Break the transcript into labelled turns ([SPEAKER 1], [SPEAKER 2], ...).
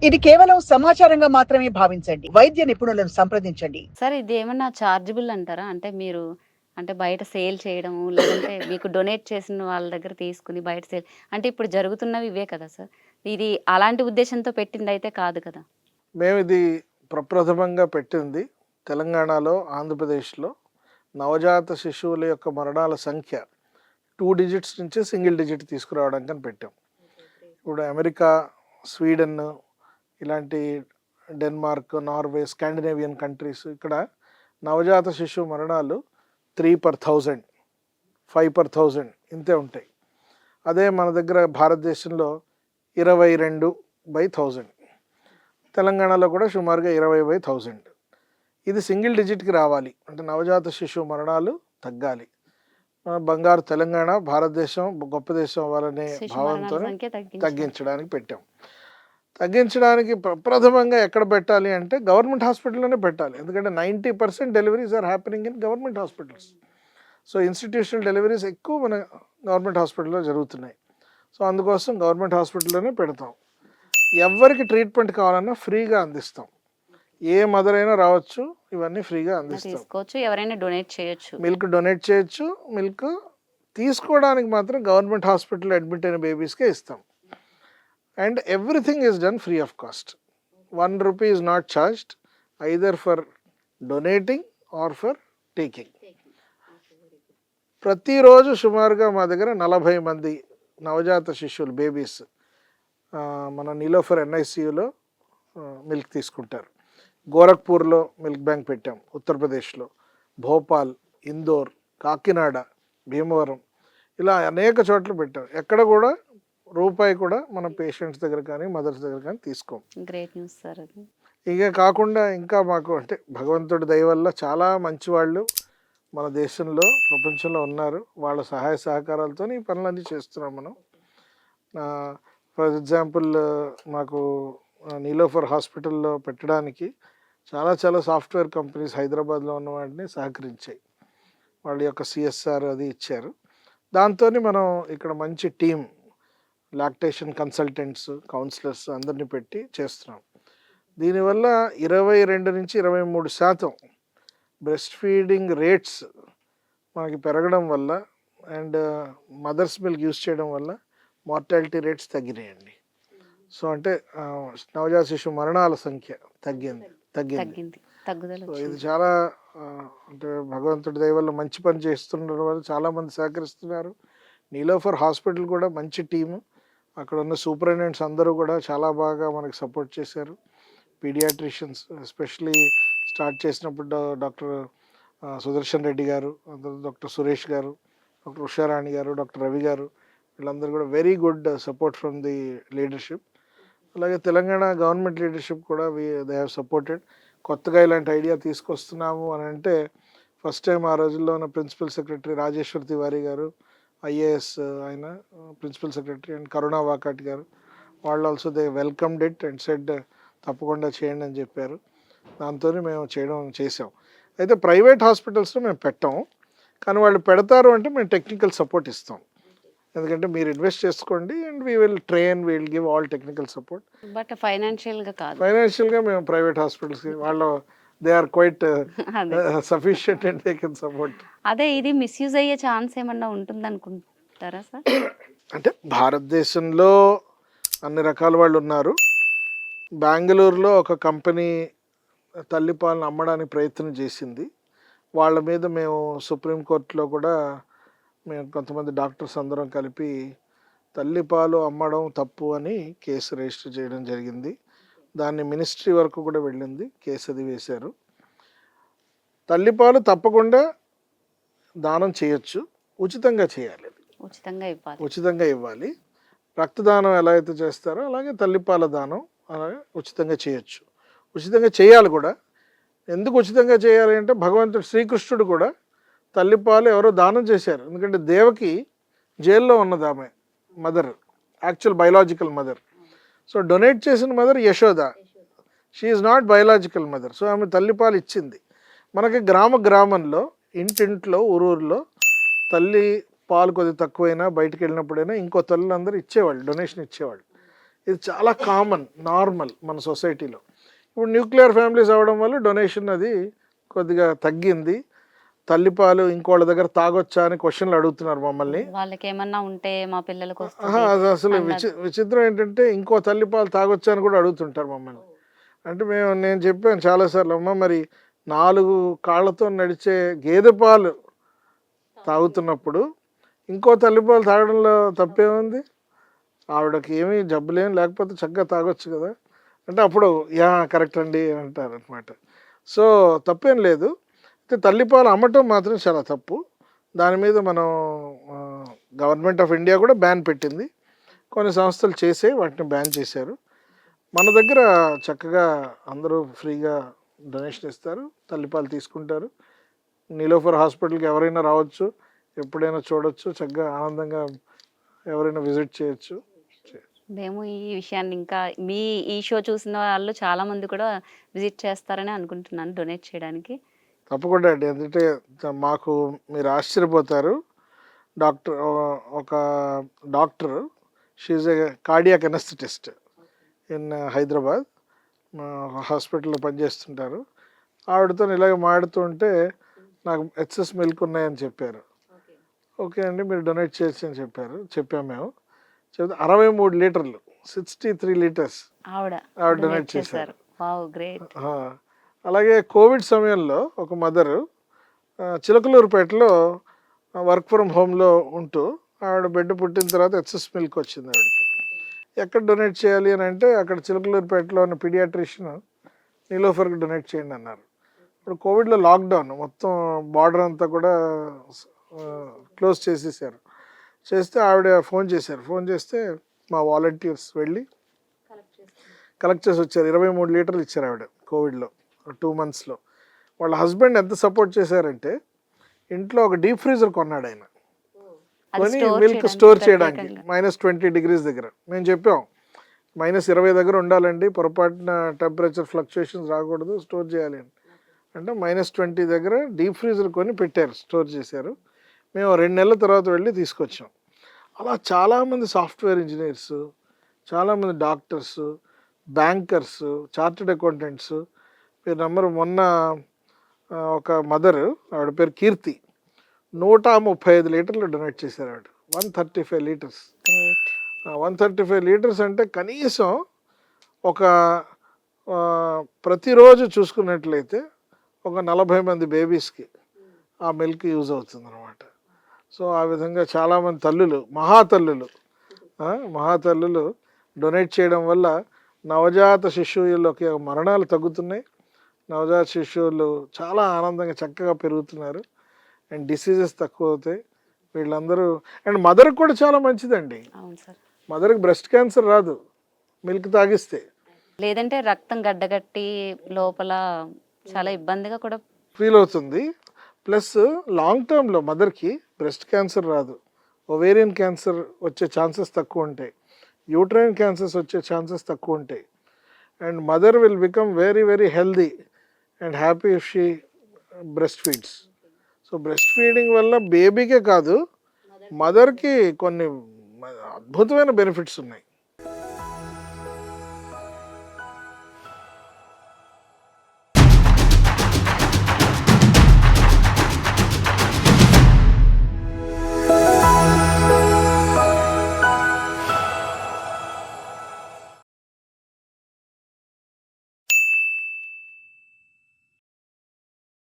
[SPEAKER 1] ఇది కేవలం సమాచారంగా మాత్రమే భావించండి. వైద్య నిపుణులను సంప్రదించండి.
[SPEAKER 2] సార్ ఇదేమన్నా చార్జబుల్ అంటారా? అంటే మీరు అంటే బయట సేల్ చేయడము, లేదంటే మీకు డొనేట్ చేసిన వాళ్ళ దగ్గర తీసుకొని బయట సేల్ అంటే ఇప్పుడు జరుగుతున్నవి ఇవే కదా సార్! ఇది అలాంటి ఉద్దేశ్యంతో పెట్టిందయితే కాదు కదా!
[SPEAKER 3] మేమిది ప్రప్రథమంగా పెట్టింది తెలంగాణలో, ఆంధ్రప్రదేశ్‌లో నవజాత శిశువుల యొక్క మరణాల సంఖ్య 2 డిజిట్స్ నుంచి సింగిల్ డిజిట్ తీసుకురావడానికని పెట్టాం. ఇప్పుడు అమెరికా, స్వీడన్ ఇలాంటి డెన్మార్క్, నార్వే, స్కాండినేవియన్ కంట్రీస్ ఇక్కడ నవజాత శిశువు మరణాలు 3/1000, 5/1000 ఇంతే ఉంటాయి. అదే మన దగ్గర భారతదేశంలో 22/1000. తెలంగాణలో కూడా సుమారుగా 20/1000. ఇది సింగిల్ డిజిట్కి రావాలి అంటే నవజాత శిశువు మరణాలు తగ్గాలి. బంగారు తెలంగాణ భారతదేశం గొప్ప దేశం అవ్వాలనే భావంతో తగ్గించడానికి పెట్టాం. తగ్గించడానికి ప్రప్రథమంగా ఎక్కడ పెట్టాలి అంటే గవర్నమెంట్ హాస్పిటల్లోనే పెట్టాలి. ఎందుకంటే 90% deliveries are happening in government hospitals. So institutional deliveries ఎక్కువ మన గవర్నమెంట్ హాస్పిటల్లో జరుగుతున్నాయి. సో అందుకోసం గవర్నమెంట్ హాస్పిటల్లోనే పెడతాం. ఎవరికి ట్రీట్మెంట్ కావాలన్నా ఫ్రీగా అందిస్తాం. ఏ మదర్ అయినా రావచ్చు, ఇవన్నీ ఫ్రీగా అందిస్తాం.
[SPEAKER 2] ఎవరైనా డొనేట్ చేయొచ్చు,
[SPEAKER 3] మిల్క్ డొనేట్ చేయొచ్చు. మిల్క్ తీసుకోవడానికి మాత్రం గవర్నమెంట్ హాస్పిటల్ అడ్మిట్ అయిన బేబీస్కే ఇస్తాం. And everything is done free of cost. 1 rupee is not charged either for donating or for taking. ప్రతిరోజు సుమారుగా మా దగ్గర 40 మంది నవజాత శిశువులు బేబీస్ మన నీలోఫర్ ఎన్ఐసియులో మిల్క్ తీసుకుంటారు. గోరఖ్పూర్లో మిల్క్ బ్యాంక్ పెట్టాం, ఉత్తరప్రదేశ్లో భోపాల్, ఇందోర్, కాకినాడ, భీమవరం ఇలా అనేక చోట్ల పెట్టాం. ఎక్కడ కూడా రూపాయి కూడా మన పేషెంట్స్ దగ్గర కానీ మదర్స్ దగ్గర కానీ తీసుకోం.
[SPEAKER 2] Great news sir. అది
[SPEAKER 3] ఇక కాకుండా ఇంకా మాకు అంటే భగవంతుడి దయ వల్ల చాలా మంచి వాళ్ళు మన దేశంలో ప్రపంచంలో ఉన్నారు. వాళ్ళ సహాయ సహకారాలతో ఈ పనులన్నీ చేస్తున్నాం మనం. ఫర్ ఎగ్జాంపుల్ మాకు నీలోఫర్ హాస్పిటల్లో పెట్టడానికి చాలా సాఫ్ట్వేర్ కంపెనీస్ హైదరాబాద్లో ఉన్న వాటిని సహకరించాయి. వాళ్ళ యొక్క సిఎస్ఆర్ అది ఇచ్చారు. దాంతో మనం ఇక్కడ మంచి టీం లాక్టేషన్ కన్సల్టెంట్స్, కౌన్సిలర్స్ అందరినీ పెట్టి చేస్తున్నాం. దీనివల్ల 22 నుంచి 23% బ్రెస్ట్ ఫీడింగ్ రేట్స్ మనకి పెరగడం వల్ల అండ్ మదర్స్ మిల్క్ యూజ్ చేయడం వల్ల మార్టాలిటీ రేట్స్ తగ్గినాయండి. సో అంటే నవజాత శిశువు మరణాల సంఖ్య తగ్గింది. ఇది చాలా అంటే భగవంతుడి దయ వల్ల మంచి పని చేస్తుండడం వల్ల చాలామంది సహకరిస్తున్నారు. నీలోఫర్ హాస్పిటల్ కూడా మంచి టీము, అక్కడ ఉన్న సూపరింటెండెంట్స్ అందరూ కూడా చాలా బాగా మనకి సపోర్ట్ చేశారు. పీడియాట్రిషియన్స్ ఎస్పెషలీ స్టార్ట్ చేసినప్పుడు డాక్టర్ సుదర్శన్ రెడ్డి గారు, డాక్టర్ సురేష్ గారు, డాక్టర్ ఉషారాణి గారు, డాక్టర్ రవి గారు వీళ్ళందరూ కూడా very good support from the leadership. అలాగే తెలంగాణ గవర్నమెంట్ లీడర్షిప్ కూడా దే హ్యావ్ సపోర్టెడ్. కొత్తగా ఇలాంటి ఐడియా తీసుకొస్తున్నాము అని అంటే ఫస్ట్ టైం ఆ రోజుల్లో ఉన్న ప్రిన్సిపల్ సెక్రటరీ రాజేశ్వర్ తివారీ గారు, ఐఏఎస్ ఆయన ప్రిన్సిపల్ సెక్రటరీ, అండ్ కరుణా వాకాట్ గారు వాళ్ళు also they welcomed it and said తప్పకుండా చేయండి అని చెప్పారు. దాంతో మేము చేసాం. అయితే ప్రైవేట్ హాస్పిటల్స్లో మేము పెట్టాం, కానీ వాళ్ళు పెడతారు అంటే మేము టెక్నికల్ సపోర్ట్ ఇస్తాం. ఎందుకంటే మీరు ఇన్వెస్ట్ చేసుకోండి and we will train, we will give all technical support.
[SPEAKER 2] But
[SPEAKER 3] ఫైనాన్షియల్గా మేము ప్రైవేట్ హాస్పిటల్స్కి వాళ్ళు they are quite sufficient and they can support.
[SPEAKER 2] అదే ఇది మిస్యూజ్ అయ్యే ఛాన్స్ ఏమన్నా ఉంటుంది అనుకుంటారా సార్?
[SPEAKER 3] అంటే భారతదేశంలో అన్ని రకాల వాళ్ళు ఉన్నారు. బెంగళూరులో ఒక కంపెనీ తల్లిపాలను అమ్మడానికి ప్రయత్నం చేసింది. వాళ్ళ మీద మేము సుప్రీంకోర్టులో కూడా మేము కొంతమంది డాక్టర్స్ అందరం కలిపి తల్లిపాలు అమ్మడం తప్పు అని కేసు రిజిస్టర్ చేయడం జరిగింది. దాన్ని మినిస్ట్రీ వరకు కూడా వెళ్ళింది, కేసు అది వేశారు. తల్లిపాలు తప్పకుండా దానం చేయొచ్చు, ఉచితంగా చేయాలి, ఉచితంగా ఇవ్వాలి. రక్తదానం ఎలా అయితే చేస్తారో అలాగే తల్లిపాల దానం అలాగే ఉచితంగా చేయొచ్చు, ఉచితంగా చేయాలి కూడా. ఎందుకు ఉచితంగా చేయాలి అంటే భగవంతుడు శ్రీకృష్ణుడు కూడా తల్లిపాలు ఎవరో దానం చేశారు. ఎందుకంటే దేవకి జైల్లో ఉన్నది ఆమె mother, actual biological mother. So donate చేసిన mother Yashoda, she is not biological mother. So ఆమె తల్లిపాలు ఇచ్చింది. మనకి గ్రామంలో ఇంటింట్లో ఊరూరులో తల్లి పాలు కొద్దిగా తక్కువైనా బయటికి వెళ్ళినప్పుడైనా ఇంకో తల్లులందరూ ఇచ్చేవాళ్ళు, డొనేషన్ ఇచ్చేవాళ్ళు. ఇది చాలా కామన్, నార్మల్ మన సొసైటీలో. ఇప్పుడు న్యూక్లియర్ ఫ్యామిలీస్ అవ్వడం వల్ల డొనేషన్ అది కొద్దిగా తగ్గింది. తల్లిపాలు ఇంకోళ్ళ దగ్గర తాగొచ్చా అని క్వశ్చన్లు అడుగుతున్నారు మమ్మల్ని.
[SPEAKER 2] వాళ్ళకి ఏమన్నా ఉంటే మా పిల్లలకు
[SPEAKER 3] అది అసలు
[SPEAKER 2] అన్నట్టు.
[SPEAKER 3] విచిత్రం ఏంటంటే ఇంకో తల్లిపాలు తాగొచ్చా అని కూడా అడుగుతుంటారు మమ్మల్ని. అంటే నేను చెప్పాను చాలాసార్లు, అమ్మ మరి 4 కాళ్ళతో నడిచే గేదె పాలు తాగుతున్నప్పుడు ఇంకో తల్లిపాలు తాగడంలో తప్పేముంది? ఆవిడకి ఏమీ జబ్బులేం లేకపోతే చక్కగా తాగొచ్చు కదా అంటే అప్పుడు యా కరెక్ట్ అండి అంటారు అనమాట. సో తప్పేం లేదు. అయితే తల్లిపాలు అమ్మటం మాత్రం చాలా తప్పు. దాని మీద మనం గవర్నమెంట్ ఆఫ్ ఇండియా కూడా బ్యాన్ పెట్టింది. కొన్ని సంస్థలు చేసే వాటిని బ్యాన్ చేశారు. మన దగ్గర చక్కగా అందరూ ఫ్రీగా డొనేషన్ ఇస్తారు, తల్లిపాలు తీసుకుంటారు. నీలోఫర్ హాస్పిటల్కి ఎవరైనా రావచ్చు, ఎప్పుడైనా చూడొచ్చు, చక్కగా ఆనందంగా ఎవరైనా విజిట్ చేయొచ్చు.
[SPEAKER 2] మేము ఈ విషయాన్ని ఇంకా మీ ఈ షో చూసిన వాళ్ళు చాలా మంది కూడా విజిట్ చేస్తారని అనుకుంటున్నాను డొనేట్ చేయడానికి.
[SPEAKER 3] తప్పకుండా అండి. ఎందుకంటే మాకు మీరు ఆశ్చర్యపోతారు. డాక్టర్ ఒక doctor, she a cardiac anaesthetist in Hyderabad, మా హాస్పిటల్లో పనిచేస్తుంటారు. ఆవిడతో ఇలాగ మాడుతుంటే నాకు ఎక్సెస్ మిల్క్ ఉన్నాయని చెప్పారు. ఓకే అండి మీరు డొనేట్ చేయొచ్చు అని చెప్పాము మేము. చెప్తే 63 లీటర్లు, 63 లీటర్స్
[SPEAKER 2] ఆవిడ
[SPEAKER 3] డొనేట్ చేశారు.
[SPEAKER 2] Wow, great.
[SPEAKER 3] అలాగే కోవిడ్ సమయంలో ఒక మదరు చిలకలూరుపేటలో వర్క్ ఫ్రమ్ హోమ్లో ఉంటూ ఆవిడ బిడ్డ పుట్టిన తర్వాత ఎక్సెస్ మిల్క్ వచ్చింది ఆవిడకి. ఎక్కడ డొనేట్ చేయాలి అని అంటే అక్కడ చిలకలూరుపేటలో ఉన్న పీడియాట్రిషియన్ నీలోఫర్కి డొనేట్ చేయండి అన్నారు. ఇప్పుడు కోవిడ్లో లాక్డౌన్, మొత్తం బార్డర్ అంతా కూడా క్లోజ్ చేసేసారు. చేస్తే ఆవిడ ఫోన్ చేశారు. ఫోన్ చేస్తే మా వాలంటీర్స్ వెళ్ళి కలెక్ట్ చేసి వచ్చారు. 23 లీటర్లు ఇచ్చారు ఆవిడ కోవిడ్లో 2 monthsలో. వాళ్ళ హస్బెండ్ ఎంత సపోర్ట్ చేశారంటే ఇంట్లో ఒక డీప్ ఫ్రీజర్ కొన్నాడు ఆయన. కొని మిల్క్ స్టోర్ చేయడానికి -20 degrees దగ్గర. మేము చెప్పాం -20 దగ్గర ఉండాలండి, పొరపాటున టెంపరేచర్ ఫ్లక్చుయేషన్స్ రాకూడదు, స్టోర్ చేయాలి అని. అంటే -20 దగ్గర డీప్ ఫ్రీజర్ కొని పెట్టారు, స్టోర్ చేశారు. మేము 2 నెలల తర్వాత వెళ్ళి తీసుకొచ్చాం. అలా చాలామంది సాఫ్ట్వేర్ ఇంజనీర్స్, చాలామంది డాక్టర్స్, బ్యాంకర్స్, చార్టెడ్ అకౌంటెంట్స్. మీరు నమ్మరు, మొన్న ఒక మదర్, ఆవిడ పేరు కీర్తి, 135 లీటర్లు డొనేట్ చేశారు ఆవిడ. 135 లీటర్స్. 135 లీటర్స్ అంటే కనీసం ఒక ప్రతిరోజు చూసుకున్నట్లయితే ఒక 40 మంది బేబీస్కి ఆ మిల్క్ యూజ్ అవుతుంది అనమాట. సో ఆ విధంగా చాలామంది తల్లులు, మహాతల్లులు డొనేట్ చేయడం వల్ల నవజాత శిశువులకి మరణాలు తగ్గుతున్నాయి. నవజాత శిశువులు చాలా ఆనందంగా చక్కగా పెరుగుతున్నారు అండ్ డిసీజెస్ తక్కువ అవుతాయి వీళ్ళందరూ. అండ్ మదర్కి కూడా చాలా మంచిదండి. మదర్కి బ్రెస్ట్ క్యాన్సర్ రాదు మిల్క్ తాగిస్తే.
[SPEAKER 2] లేదంటే రక్తం గడ్డగట్టి లోపల చాలా ఇబ్బందిగా కూడా
[SPEAKER 3] ఫీల్ అవుతుంది. ప్లస్ లాంగ్ టర్మ్లో మదర్కి బ్రెస్ట్ క్యాన్సర్ రాదు, ఒవేరియన్ క్యాన్సర్ వచ్చే ఛాన్సెస్ తక్కువ ఉంటాయి, యూట్రైన్ క్యాన్సర్స్ వచ్చే ఛాన్సెస్ తక్కువ ఉంటాయి. And mother will become very very healthy and happy if she breast feeds. So breast feeding వల్ల బేబీకే కాదు, మదర్కి కొన్ని అద్భుతమైన బెనిఫిట్స్ ఉన్నాయి.